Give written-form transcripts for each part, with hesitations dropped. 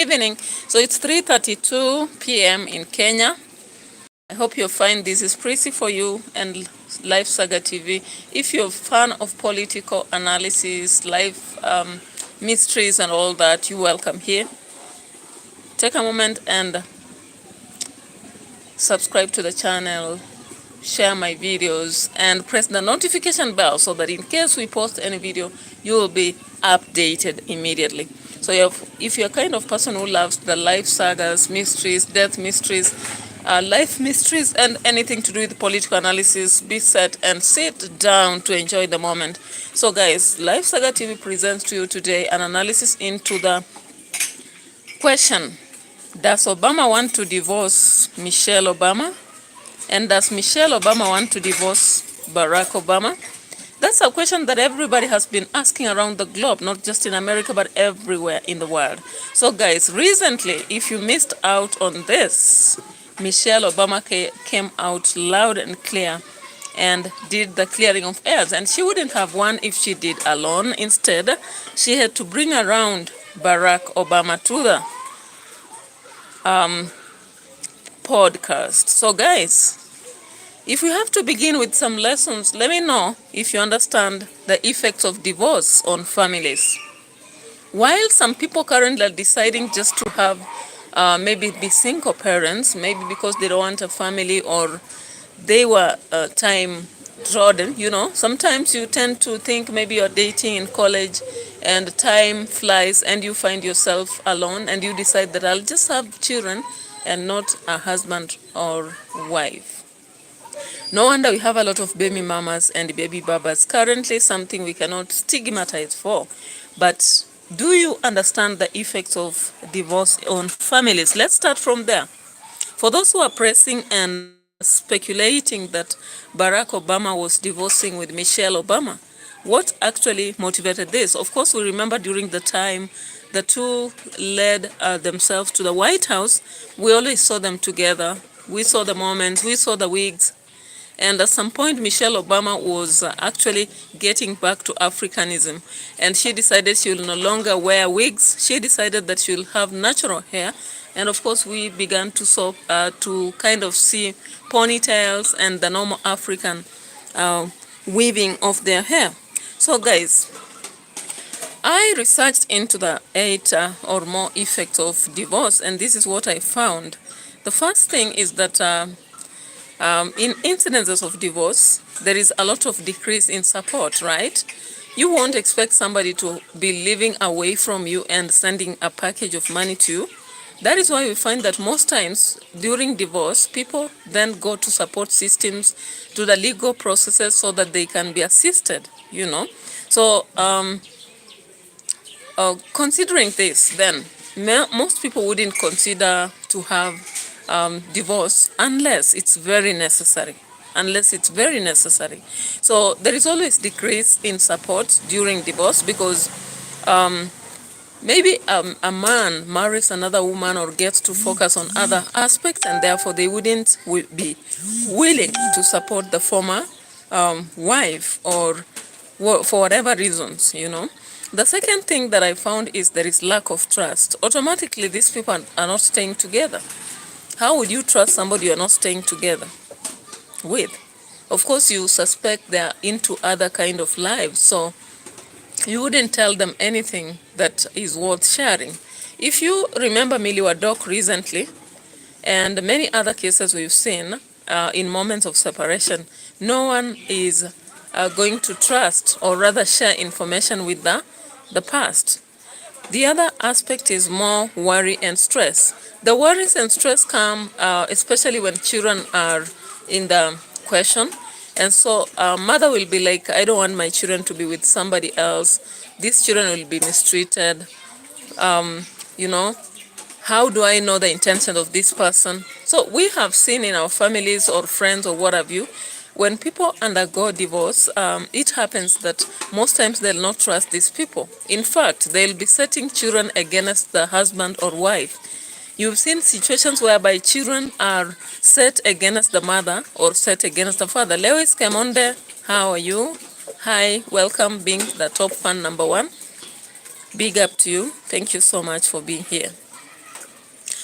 Evening. So it's 3:32 p.m. in Kenya. I hope you find this is pretty for you and Life Saga TV. If you're a fan of political analysis, life mysteries and all that, you're welcome here. Take a moment and subscribe to the channel, share my videos, and press the notification bell so that in case we post any video, you will be updated immediately. So if you're a kind of person who loves the life sagas, mysteries, death mysteries, life mysteries, and anything to do with political analysis, be set and sit down to enjoy the moment. So guys, Life Saga TV presents to you today an analysis into the question: does Obama want to divorce Michelle Obama? And does Michelle Obama want to divorce Barack Obama? That's a question that everybody has been asking around the globe, not just in America, but everywhere in the world. So guys, recently, if you missed out on this, Michelle Obama came out loud and clear and did the clearing of airs. And she wouldn't have won if she did alone. Instead, she had to bring around Barack Obama to the podcast. So guys, if we have to begin with some lessons, let me know if you understand the effects of divorce on families. While some people currently are deciding just to have maybe be single parents, maybe because they don't want a family or they were time trodden, sometimes you tend to think maybe you're dating in college and time flies and you find yourself alone and you decide that I'll just have children and not a husband or wife. No wonder we have a lot of baby mamas and baby babas. Currently, something we cannot stigmatize for. But do you understand the effects of divorce on families? Let's start from there. For those who are pressing and speculating that Barack Obama was divorcing with Michelle Obama, what actually motivated this? Of course, we remember during the time the two led themselves to the White House, we always saw them together. We saw the moments, we saw the wigs. And at some point, Michelle Obama was actually getting back to Africanism. And she decided she will no longer wear wigs. She decided that she will have natural hair. And of course, we began to kind of see ponytails and the normal African weaving of their hair. So guys, I researched into the 8 or more effects of divorce, and this is what I found. The first thing is that in incidences of divorce, there is a lot of decrease in support, right? You won't expect somebody to be living away from you and sending a package of money to you. That is why we find that most times during divorce, people then go to support systems, to the legal processes so that they can be assisted, So considering this, then most people wouldn't consider to have divorce unless it's very necessary. So there is always decrease in support during divorce because maybe a man marries another woman or gets to focus on other aspects, and therefore they wouldn't be willing to support the former wife or for whatever reasons, The second thing that I found is there is lack of trust. Automatically, these people are not staying together. How would you trust somebody you're not staying together with? Of course, you suspect they're into other kind of lives, so you wouldn't tell them anything that is worth sharing. If you remember Millie Wadock recently, and many other cases we've seen in moments of separation, no one is going to trust or rather share information with the past. The other aspect is more worry and stress. The worries and stress come especially when children are in the question. And so mother will be like, I don't want my children to be with somebody else. These children will be mistreated. How do I know the intention of this person? So we have seen in our families or friends or what have you, when people undergo divorce, it happens that most times they'll not trust these people. In fact, they'll be setting children against the husband or wife. You've seen situations whereby children are set against the mother or set against the father. Lewis Kemonde, how are you? Hi, welcome, being the top fan #1. Big up to you. Thank you so much for being here.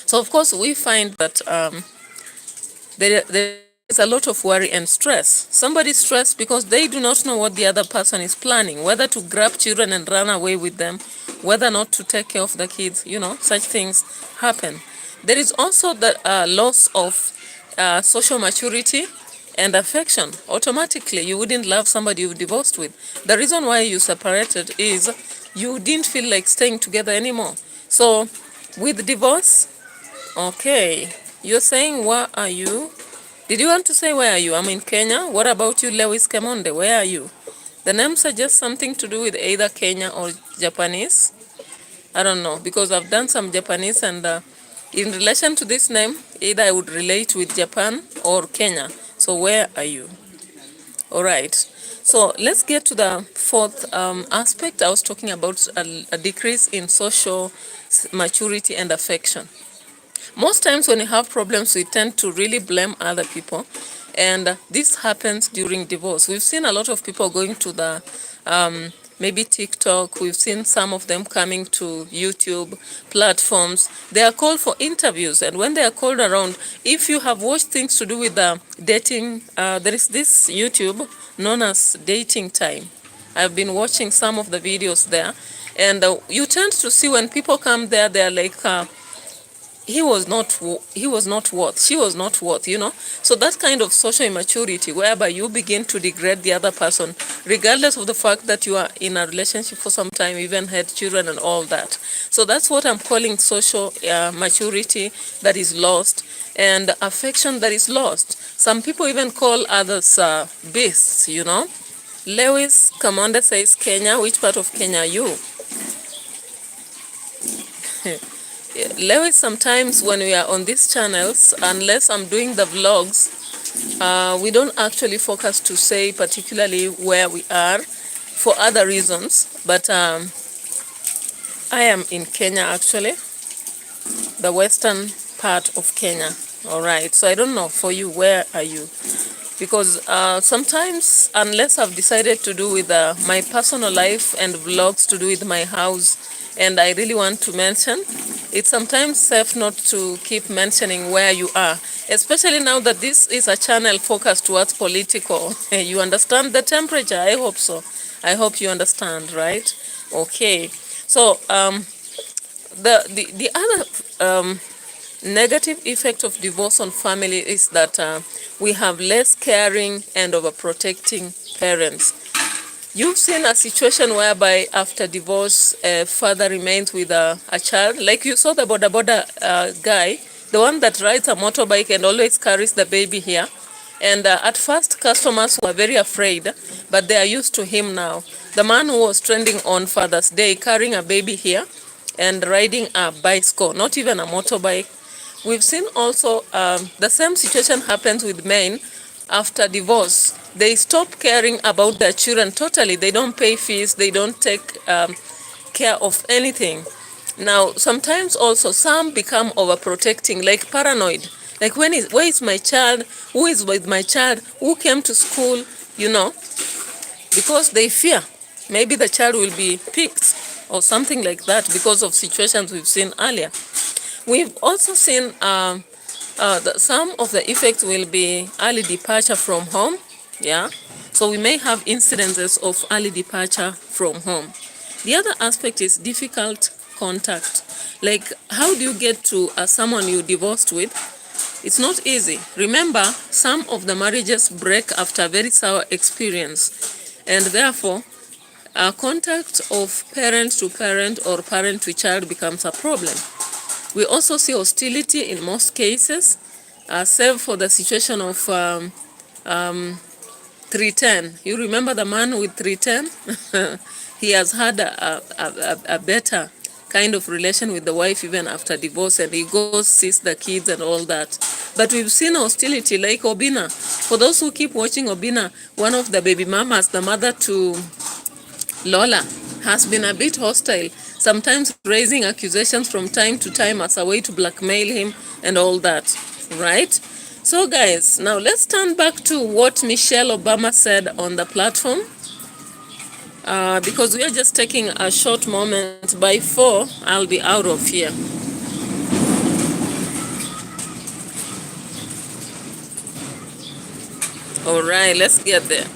So of course we find that there is a lot of worry and stress. Somebody's stressed because they do not know what the other person is planning, whether to grab children and run away with them, whether not to take care of the kids. Such things happen. There is also the loss of social maturity and affection. Automatically, you wouldn't love somebody you've divorced with. The reason why you separated is you didn't feel like staying together anymore. So, with divorce, okay, you're saying, where are you? Did you want to say where are you? I'm in Kenya. What about you, Lewis Kemonde? Where are you? The name suggests something to do with either Kenya or Japanese. I don't know, because I've done some Japanese, and in relation to this name, either I would relate with Japan or Kenya. So where are you? All right. So let's get to the fourth aspect. I was talking about a decrease in social maturity and affection. Most times when you have problems, we tend to really blame other people. And this happens during divorce. We've seen a lot of people going to the maybe TikTok. We've seen some of them coming to YouTube platforms. They are called for interviews. And when they are called around, if you have watched things to do with dating, there is this YouTube known as Dating Time. I've been watching some of the videos there. And you tend to see when people come there, they're like, he was not worth, she was not worth, So that kind of social immaturity, whereby you begin to degrade the other person, regardless of the fact that you are in a relationship for some time, even had children and all that. So that's what I'm calling social maturity that is lost, and affection that is lost. Some people even call others beasts, Lewis Kamonde says, Kenya. Which part of Kenya are you? Lewis, sometimes when we are on these channels, unless I'm doing the vlogs, we don't actually focus to say particularly where we are for other reasons. But I am in Kenya, actually, the western part of Kenya. All right. So I don't know for you, where are you? Because sometimes, unless I've decided to do with my personal life and vlogs to do with my house, and I really want to mention, it's sometimes safe not to keep mentioning where you are, especially now that this is a channel focused towards political. You understand the temperature? I hope so. I hope you understand, right? Okay. So the other negative effect of divorce on family is that we have less caring and overprotecting parents. You've seen a situation whereby after divorce, a father remains with a child. Like you saw the boda guy, the one that rides a motorbike and always carries the baby here. And at first, customers were very afraid, but they are used to him now. The man who was trending on Father's Day, carrying a baby here and riding a bicycle, not even a motorbike. We've seen also the same situation happens with men after divorce. They stop caring about their children totally. They don't pay fees. They don't take care of anything. Now, sometimes also some become overprotecting, like paranoid. Like, where is my child? Who is with my child? Who came to school? Because they fear maybe the child will be picked or something like that because of situations we've seen earlier. We've also seen some of the effects will be early departure from home. Yeah, so we may have incidences of early departure from home. The other aspect is difficult contact. Like, how do you get to someone you divorced with? It's not easy. Remember, some of the marriages break after a very sour experience, and therefore, contact of parent to parent or parent to child becomes a problem. We also see hostility in most cases, save for the situation of 310. You remember the man with 310? He has had a better kind of relation with the wife even after divorce, and he goes, sees the kids and all that. But we've seen hostility like Obina. For those who keep watching Obina, one of the baby mamas, the mother to Lola, has been a bit hostile, sometimes raising accusations from time to time as a way to blackmail him and all that, right? So guys, now let's turn back to what Michelle Obama said on the platform, because we are just taking a short moment. By 4, I'll be out of here. All right, let's get there.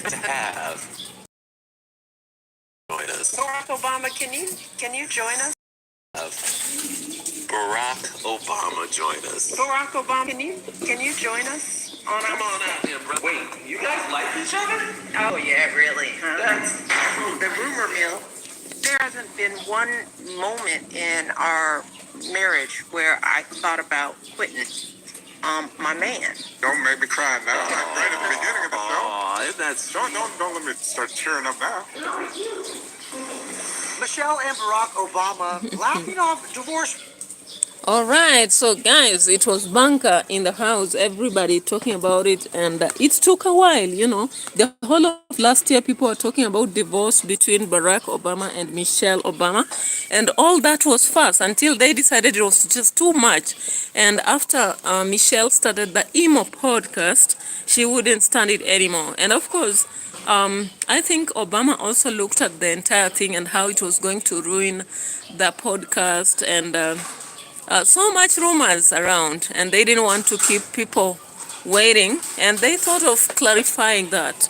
To have join us. Barack Obama, can you join us? Have Barack Obama join us. Barack Obama, can you join us on Come on out here, bro. Wait, you guys like each other? Oh yeah, really, huh? That's the rumor mill. There hasn't been one moment in our marriage where I thought about quitting. My man. Don't make me cry now. Right at the beginning of the show. Oh, isn't that sweet? Don't let me start tearing up now. Michelle and Barack Obama laughing off divorce. All right, so guys, it was bunker in the house, everybody talking about it, and it took a while, you know. The whole of last year, people were talking about divorce between Barack Obama and Michelle Obama, and all that was fast until they decided it was just too much. And after Michelle started the emo podcast, she wouldn't stand it anymore. And of course, I think Obama also looked at the entire thing and how it was going to ruin the podcast, and so much rumors around, and they didn't want to keep people waiting, and they thought of clarifying that.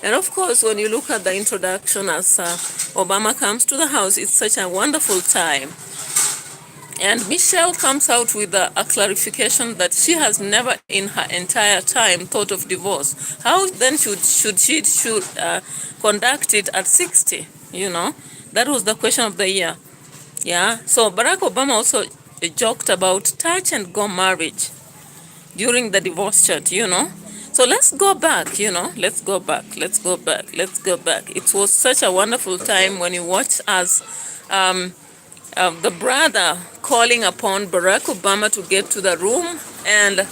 And of course, when you look at the introduction as Obama comes to the house, it's such a wonderful time. And Michelle comes out with a clarification that she has never in her entire time thought of divorce. How then should she conduct it at 60? You know, that was the question of the year. Yeah, so Barack Obama also joked about touch and go marriage during the divorce chat, you know. So let's go back, you know, let's go back. It was such a wonderful time when you watch as the brother calling upon Barack Obama to get to the room and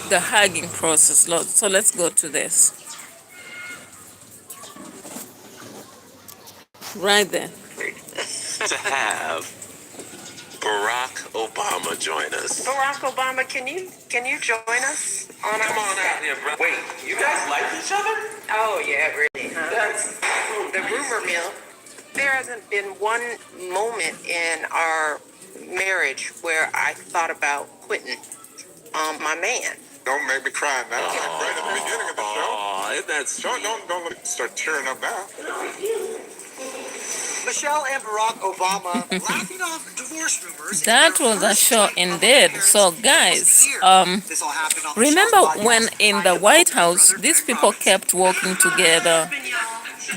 the hugging process. So let's go to this. Right there. To have Barack Obama join us. Barack Obama, can you join us on Come on out here, bro. Wait, you guys like each other? Oh yeah, really, huh? That's the rumor mill. There hasn't been one moment in our marriage where I thought about quitting. My man. Don't make me cry now. Right at the beginning of the show. Oh, isn't that sweet? Don't let me start tearing up now. Michelle and Barack Obama laughing off divorce rumors. That was a show indeed. So guys, remember when in the White House these people kept working together?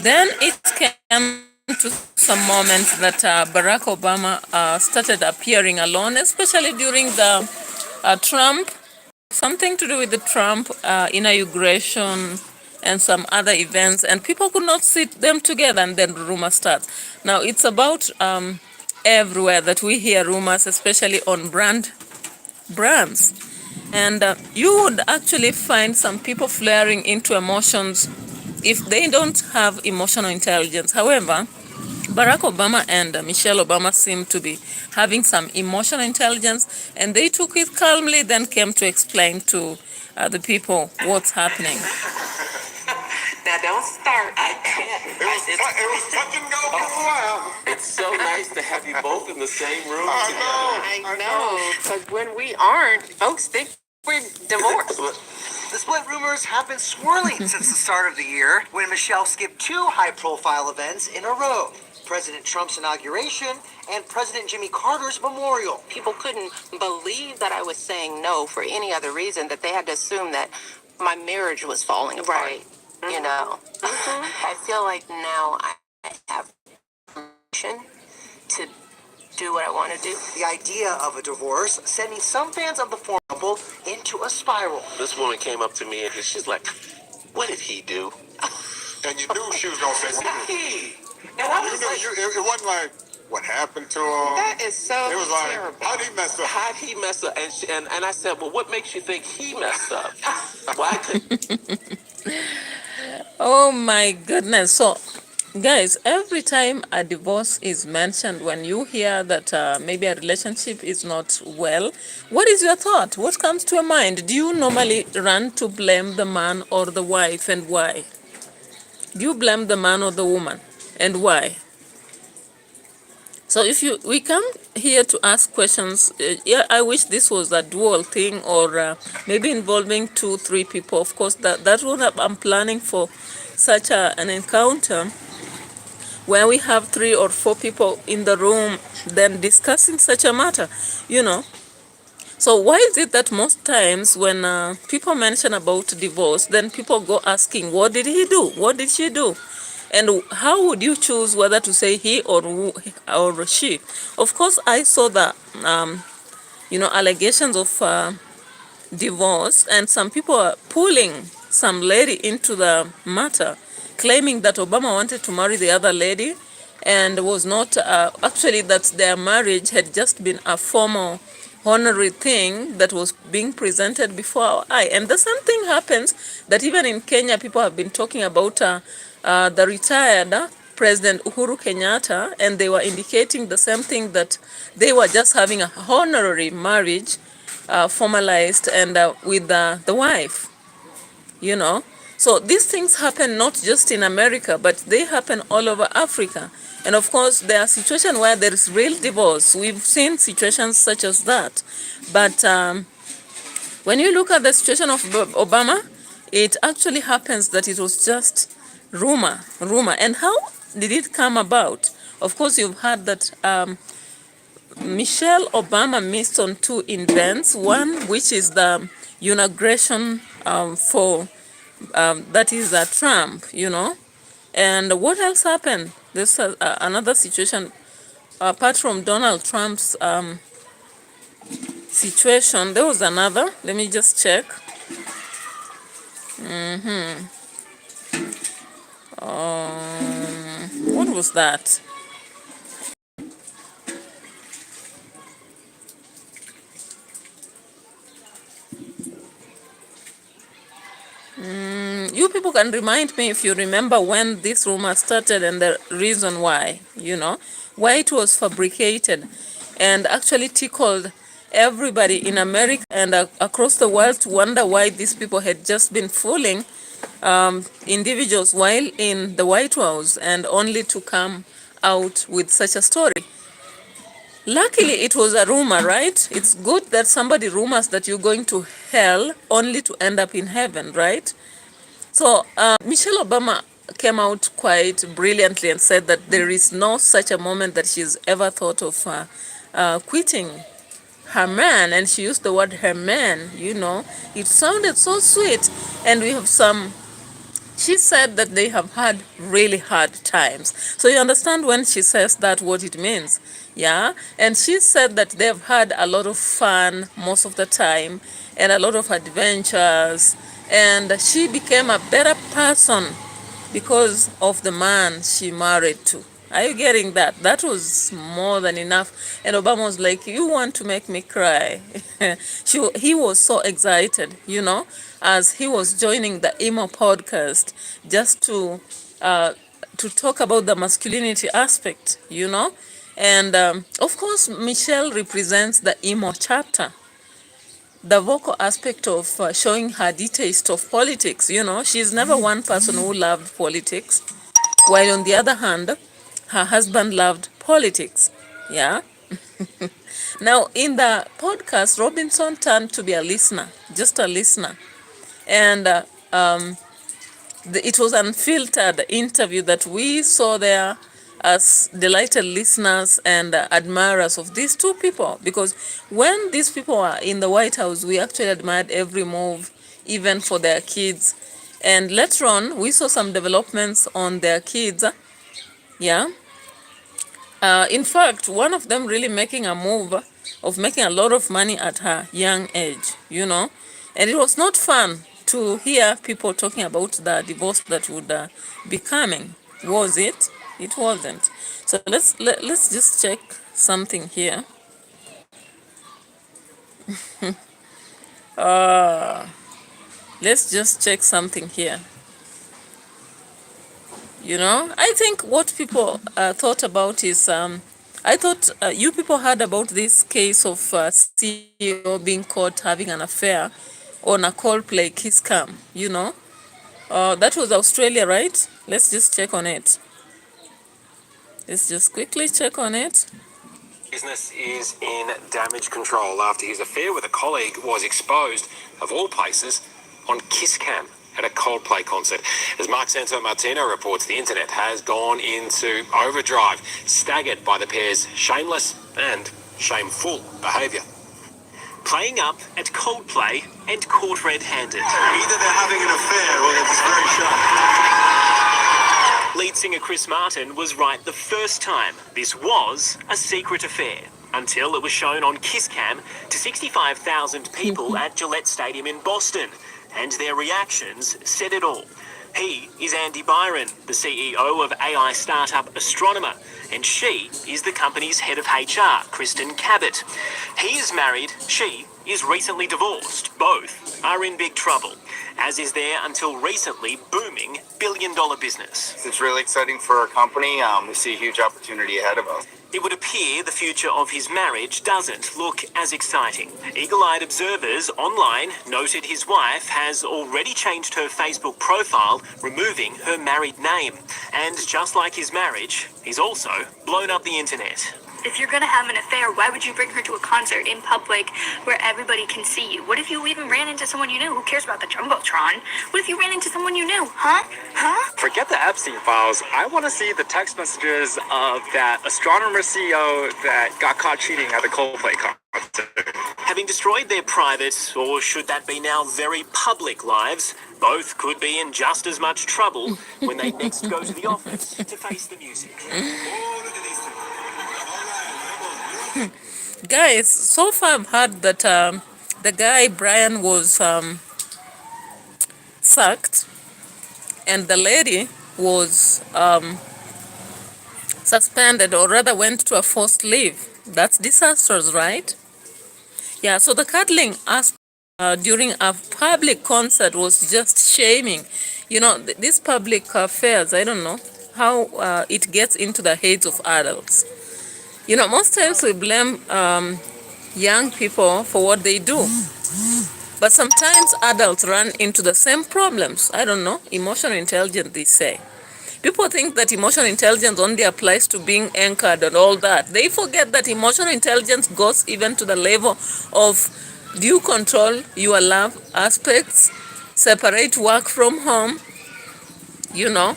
Then it came to some moments that Barack Obama started appearing alone, especially during the Trump, something to do with the Trump inauguration and some other events, and people could not sit them together, and then rumor starts. Now it's about everywhere that we hear rumors, especially on brands. And you would actually find some people flaring into emotions if they don't have emotional intelligence. However, Barack Obama and Michelle Obama seem to be having some emotional intelligence, and they took it calmly, then came to explain to the people what's happening. Now don't start. I can't. It was touch and go for a while. It's so nice to have you both in the same room together. I know. Because when we aren't, folks think we're divorced. The split rumors have been swirling since the start of the year when Michelle skipped two high-profile events in a row. President Trump's inauguration and President Jimmy Carter's memorial. People couldn't believe that I was saying no for any other reason, that they had to assume that my marriage was falling apart. Right. You know, I feel like now I have permission to do what I want to do. The idea of a divorce sending some fans of the former couple into a spiral. This woman came up to me and she's like, "What did he do?" And you knew she was gonna say something. Hey. And I was like, it wasn't like what happened to him. That is so It was like, terrible. how'd he mess up? How'd he mess up? And I said, well, what makes you think he messed up? Why couldn't Oh my goodness. So, guys, every time a divorce is mentioned, when you hear that maybe a relationship is not well, what is your thought? What comes to your mind? Do you normally run to blame the man or the wife, and why? Do you blame the man or the woman, and why? So if we come here to ask questions, yeah, I wish this was a dual thing, or maybe involving 2, 3 people. Of course, that's what I'm planning for, such an encounter where we have 3 or 4 people in the room, then discussing such a matter, you know. So why is it that most times when people mention about divorce, then people go asking, what did he do? What did she do? And how would you choose whether to say he or she? Of course, I saw the, allegations of divorce, and some people are pulling some lady into the matter, claiming that Obama wanted to marry the other lady, and was not actually, that their marriage had just been a formal honorary thing that was being presented before our eye. And the same thing happens that even in Kenya, people have been talking about the retired President Uhuru Kenyatta, and they were indicating the same thing, that they were just having a honorary marriage formalized, and with the wife, you know. So these things happen not just in America, but they happen all over Africa. And of course, there are situations where there is real divorce. We've seen situations such as that. But when you look at the situation of Obama, it actually happens that it was just rumor. And how did it come about? Of course, you've heard that Michelle Obama missed on 2 events. One, which is the inauguration for that is Trump, you know. And what else happened? There's another situation apart from Donald Trump's situation. There was another. Let me just check. What was that? You people can remind me if you remember when this rumor started and the reason why, you know, why it was fabricated and actually tickled everybody in America and across the world to wonder why these people had just been fooling individuals while in the White House, and only to come out with such a story. Luckily, it was a rumor, right? It's good that somebody rumors that you're going to hell only to end up in heaven, right? So Michelle Obama came out quite brilliantly and said that there is no such a moment that she's ever thought of quitting her man. And she used the word her man, you know. It sounded so sweet. And we have she said that they have had really hard times. So you understand when she says that, what it means. Yeah. And she said that they've had a lot of fun most of the time and a lot of adventures. And she became a better person because of the man she married to. Are you getting that? That was more than enough. And Obama was like, you want to make me cry. He was so excited, you know, as he was joining the emo podcast, just to talk about the masculinity aspect, you know. And of course, Michelle represents the emo chapter, the vocal aspect of showing her distaste of politics. You know, she's never one person who loved politics, while on the other hand, her husband loved politics. Yeah. Now, in the podcast, Robinson turned to be a listener, just a listener. And it was an unfiltered interview that we saw there as delighted listeners and admirers of these 2 people. Because when these people were in the White House, we actually admired every move, even for their kids. And later on, we saw some developments on their kids. Yeah. In fact, one of them really making a move of making a lot of money at her young age, you know. And it was not fun to hear people talking about the divorce that would be coming. Was it? It wasn't. So let's just check something here. Let's just check something here. You know, I think what people thought about is, I thought you people heard about this case of CEO being caught having an affair on a Coldplay kiss cam, you know. That was Australia, right? Let's just check on it. Let's just quickly check on it. Business is in damage control after his affair with a colleague was exposed, of all places, on Kiss Cam at a Coldplay concert. As Mark Santo Martino reports, the internet has gone into overdrive, staggered by the pair's shameless and shameful behaviour. Playing up at Coldplay and caught red-handed. Either they're having an affair or they're just very shy. Lead singer Chris Martin was right the first time. This was a secret affair until it was shown on Kiss Cam to 65,000 people at Gillette Stadium in Boston, and their reactions said it all. He is Andy Byron, the CEO of AI startup Astronomer, and she is the company's head of HR, Kristen Cabot. He is married, she is recently divorced. Both are in big trouble, as is their until recently booming billion-dollar business. It's really exciting for our company. We see a huge opportunity ahead of us. It would appear the future of his marriage doesn't look as exciting. Eagle-eyed observers online noted his wife has already changed her Facebook profile, removing her married name. And just like his marriage, he's also blown up the internet. If you're gonna have an affair, why would you bring her to a concert in public where everybody can see you? What if you even ran into someone you knew? Who cares about the Jumbotron? What if you ran into someone you knew? Huh? Forget the Epstein files. I want to see the text messages of that astronomer CEO that got caught cheating at the Coldplay concert. Having destroyed their private, or should that be now very public lives, both could be in just as much trouble when they next go to the office to face the music. Guys, so far I've heard that the guy Brian was sacked, and the lady was suspended, or rather went to a forced leave. That's disastrous, right? Yeah, so the cuddling aspect during a public concert was just shaming. You know, these public affairs, I don't know how it gets into the heads of adults. You know, most times we blame young people for what they do. But sometimes adults run into the same problems. I don't know, emotional intelligence, they say. People think that emotional intelligence only applies to being anchored and all that. They forget that emotional intelligence goes even to the level of, do you control your love aspects? Separate work from home? You know,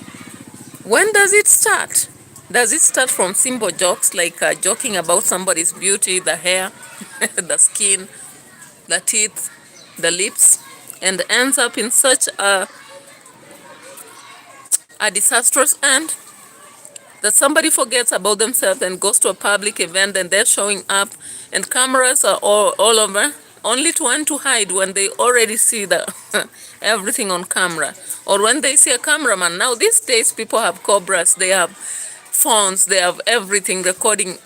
when does it start? Does it start from simple jokes like joking about somebody's beauty, the hair, the skin, the teeth, the lips, and ends up in such a disastrous end that somebody forgets about themselves and goes to a public event and they're showing up and cameras are all over, only to want to hide when they already see the everything on camera, or when they see a cameraman. Now these days people have cobras, they have phones, they have everything recording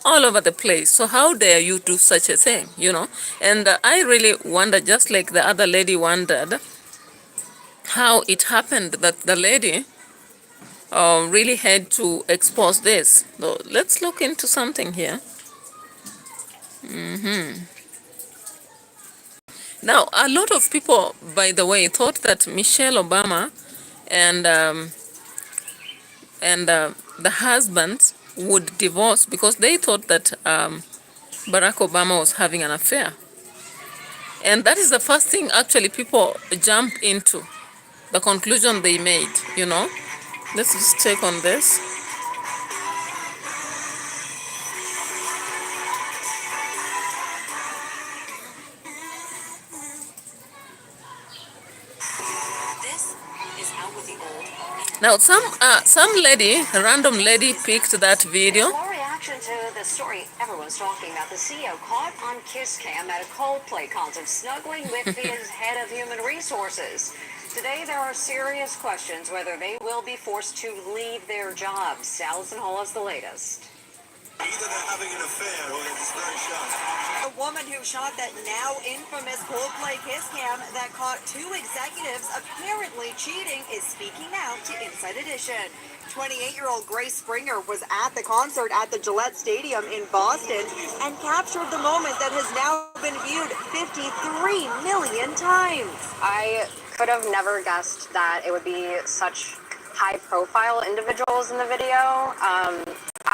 all over the place. So how dare you do such a thing, you know? And I really wonder, just like the other lady wondered, how it happened that the lady really had to expose this. So let's look into something here. Now, a lot of people, by the way, thought that Michelle Obama and the husband would divorce because they thought that Barack Obama was having an affair. And that is the first thing actually people jump into, the conclusion they made, you know. Let's just check on this. Now, some lady, a random lady, picked that video. More reaction to the story everyone's talking about. The CEO caught on Kiss Cam at a Coldplay concert, snuggling with his head of human resources. Today, there are serious questions whether they will be forced to leave their jobs. Allison Hall has the latest. Either they're having an affair or they're just very shy. The woman who shot that now infamous Coldplay Kiss Cam that caught two executives apparently cheating is speaking out to Inside Edition. 28-year-old Grace Springer was at the concert at the Gillette Stadium in Boston and captured the moment that has now been viewed 53 million times. I could have never guessed that it would be such high-profile individuals in the video.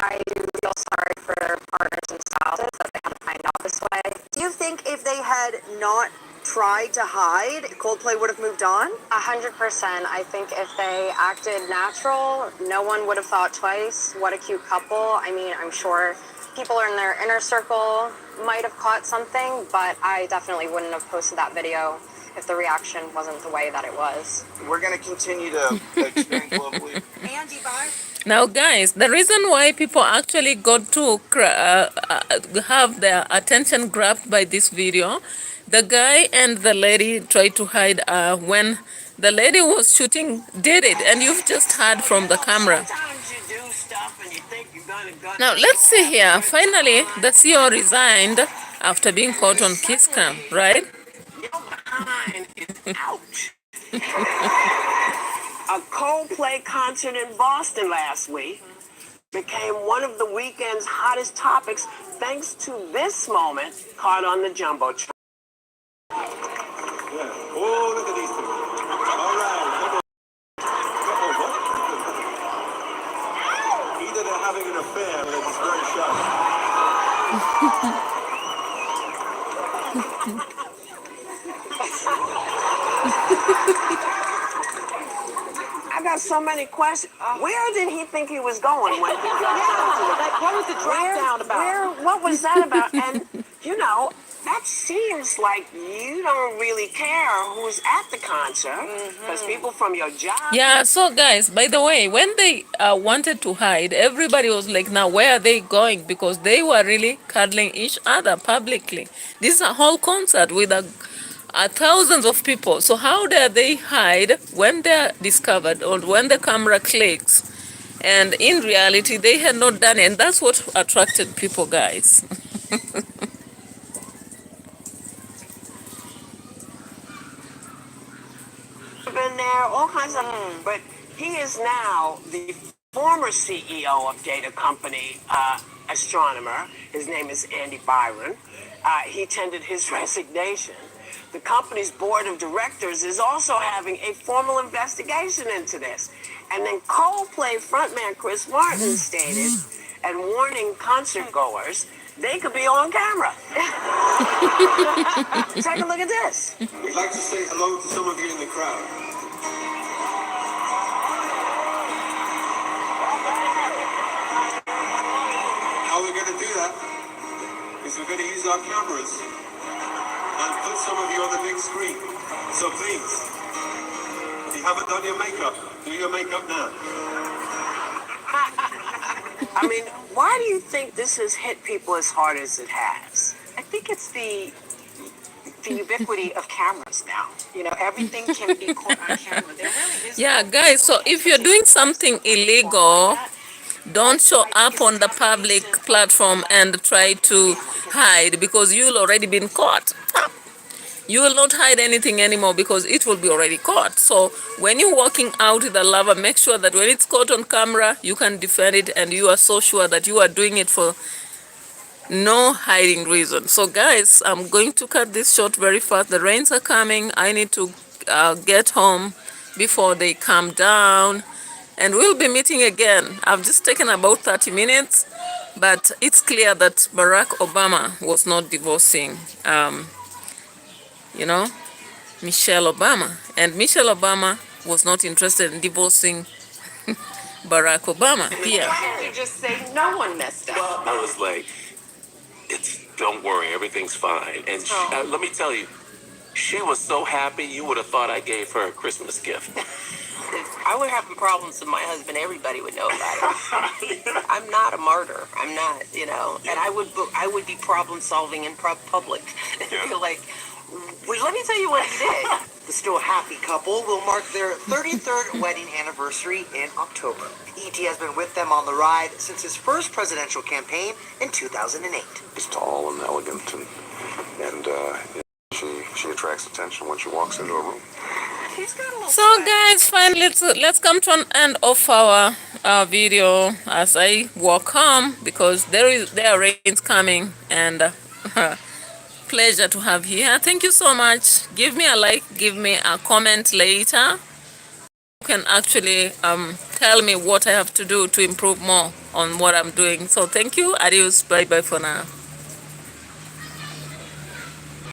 I do feel sorry for their partners and spouses that they had to find out this way. Do you think if they had not tried to hide, Coldplay would have moved on? 100%. I think if they acted natural, no one would have thought twice. What a cute couple. I mean, I'm sure people in their inner circle might have caught something, but I definitely wouldn't have posted that video if the reaction wasn't the way that it was. We're going to continue to experience globally. Andy, bye. Now, guys, the reason why people actually got to have their attention grabbed by this video, the guy and the lady tried to hide when the lady was shooting, did it, and you've just heard from the camera. Sometimes you do stuff and you think you're gonna Now, let's see here. Finally, the CEO resigned after being caught on kiss cam, right? your behind is out. A Coldplay concert in Boston last week became one of the weekend's hottest topics thanks to this moment caught on the Jumbotron. Yeah. Oh, look at these two. All right. Either they're having an affair or they're just very I got so many questions. Where did he think he was going when he dropped down to the... Like, what was the drop down about? What was that about? And, you know, that seems like you don't really care who's at the concert because people from your job... Yeah, so guys, by the way, when they wanted to hide, everybody was like, now where are they going? Because they were really cuddling each other publicly. This is a whole concert with thousands of people. So how dare they hide when they're discovered or when the camera clicks? And in reality, they had not done it. And that's what attracted people, guys. Been there, all kinds of... But he is now the former CEO of data company Astronomer. His name is Andy Byron. He tendered his resignation. The company's board of directors is also having a formal investigation into this. And then Coldplay frontman Chris Martin stated, and warning concert goers, they could be on camera. Take a look at this. We'd like to say hello to some of you in the crowd. How we're going to do that is we're going to use our cameras and put some of you on the big screen. So please, if you haven't done your makeup, do your makeup now. I mean, why do you think this has hit people as hard as it has? I think it's the ubiquity of cameras now. You know, everything can be caught on camera. There really is. Yeah, guys, so if you're doing something illegal, don't show up on the public platform and try to hide because you'll already been caught. You will not hide anything anymore because it will be already caught. So when you're walking out with a lover, make sure that when it's caught on camera, you can defend it and you are so sure that you are doing it for no hiding reason. So guys, I'm going to cut this short very fast. The rains are coming. I need to get home before they calm down. And we'll be meeting again. I've just taken about 30 minutes, but it's clear that Barack Obama was not divorcing, you know, Michelle Obama. And Michelle Obama was not interested in divorcing Barack Obama. Yeah. Why didn't you just say no one messed up? Well, I was like, don't worry, everything's fine. And let me tell you, she was so happy, you would have thought I gave her a Christmas gift. If I were having problems with my husband, everybody would know about it. I'm not a martyr. I'm not, you know. And I would be problem solving in public. Feel like, well, let me tell you what he did. The still happy couple will mark their 33rd wedding anniversary in October. E.T. has been with them on the ride since his first presidential campaign in 2008. She's tall and elegant, and she attracts attention when she walks into a room. So guys, finally let's come to an end of our video as I walk home because there are rains coming and pleasure to have you here. Thank you so much. Give me a like, give me a comment later. can actually tell me what I have to do to improve more on what I'm doing. So thank you. Adios. Bye bye for now.